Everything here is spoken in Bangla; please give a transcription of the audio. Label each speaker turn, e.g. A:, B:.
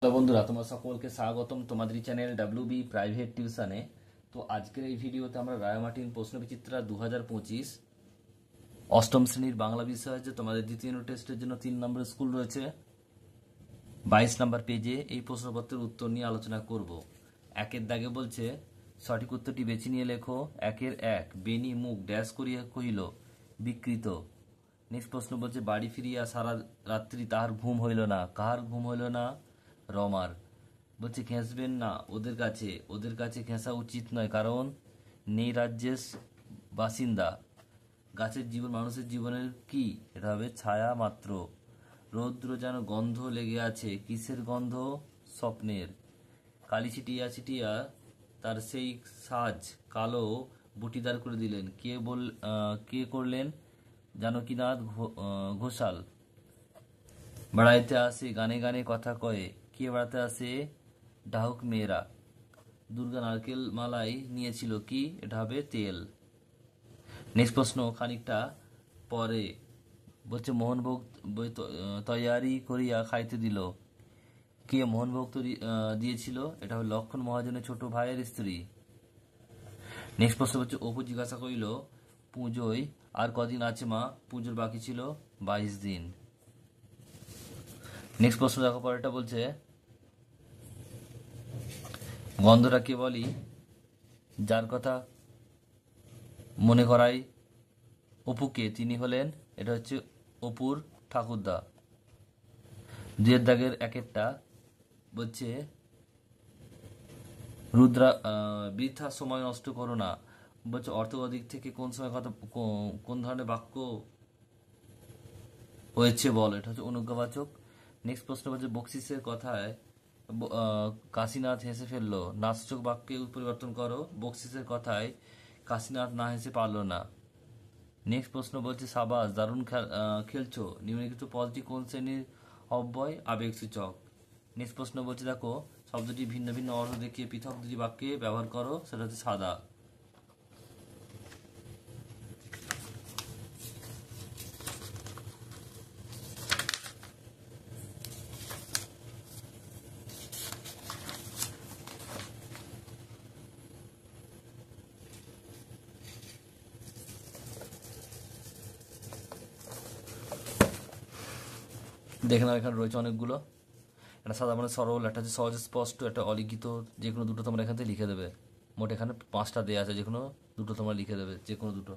A: হ্যালো বন্ধুরা, তোমার সকলকে স্বাগতম তোমাদের চ্যানেল ডাব্লিউবি প্রাইভেট টিউশনে। তো আজকের এই ভিডিওতে আমরা রায়মার্টিন প্রশ্নবিচিত্রা 2025 অষ্টম শ্রেণীর বাংলা বিষয় যে তোমাদের দ্বিতীয় ইউনিট টেস্টের জন্য 3 নম্বর স্কুল রয়েছে 22 নম্বর পেজে এই প্রশ্নপত্রের উত্তর নিয়ে আলোচনা করব। একের দাগে বলছে সঠিক উত্তরটি বেছে নিয়ে লেখো। 1 বেনি মুখ ড্যাশ করিয়া কহিল বিকৃত। নেক্সট প্রশ্ন বলছে বাড়ি ফিরিয়া সারা রাত্রি তাহার ঘুম হইল না। কাহার ঘুম হইল না? রমার। বলছে ঘেঁষবেন না ওদের কাছে ঘেঁষা উচিত নয়, কারণ নেই রাজ্যের বাসিন্দা। গাছের জীবন মানুষের জীবনের কি? এটা হবে ছায়া মাত্র। রৌদ্র যেন গন্ধ লেগে আছে। কিসের গন্ধ? স্বপ্নের। কালি ছিটিয়া ছিটিয়া তার সেই সাজ কালো বুটিদার করে দিলেন। কে করলেন? জানকীনাথ ঘোষাল। বেড়াইতে আসে গানে গানে কথা কয়ে। কে বেড়াতে আসে? ডাহুক মেয়েরা। দুর্গা নারকেল মালাই নিয়েছিল কি? এটা হবে তেল। নেক্সট প্রশ্ন খানিকটা পরে বলছে মোহনভোগ তৈয়ারি করিয়া খাইতে দিল। কে মোহনভোগ দিয়েছিল? এটা হবে লক্ষণ মহাজনের ছোট ভাইয়ের স্ত্রী। নেক্সট প্রশ্ন হচ্ছে অপু জিজ্ঞাসা করিল পুজোয় আর কদিন আছে মা? পুজোর বাকি ছিল 22 দিন। নেক্সট প্রশ্ন দেখো, পরেরটা বলছে গন্ধটা কে বলি যার কথা মনে করাই অপুকে? তিনি হলেন, এটা হচ্ছে অপুর ঠাকুরদা। 2 দাগের 1টা বলছে বৃথা সময় নষ্ট করো না। বলছে অর্থগত দিক থেকে কোন সময় কথা কোন ধরনের বাক্য হয়েছে বল? এটা হচ্ছে অনুজ্ঞাবাচক। নেক্সট প্রশ্ন বলছে বকশিসের কথায় কাশীনাথ হেসে ফেললো। নাচক বাক্যে পরিবর্তন করো। বকশিসের কথায় কাশীনাথ না হেসে পারলো না। নেক্সট প্রশ্ন বলছে সাবাস দারুণ খেলছো। নিম্নলিখিত পদটি কোন শ্রেণীর অব্যয়? আবেগসূচক। নেক্সট প্রশ্ন বলছে দেখো শব্দটি ভিন্ন ভিন্ন অর্থ দেখিয়ে পৃথক দুটি বাক্যে ব্যবহার করো। সেটা হচ্ছে সাদা। দেখে নাও এখানে রয়েছে অনেকগুলো। একটা সাদা মানে সরল, একটা হচ্ছে সহজ স্পষ্ট, একটা অলিখিত। যে কোনো দুটো তোমরা এখান থেকে লিখে দেবে। মোট এখানে 5টা দেওয়া আছে, যে কোনো দুটো তোমরা লিখে দেবে, যে কোনো দুটো।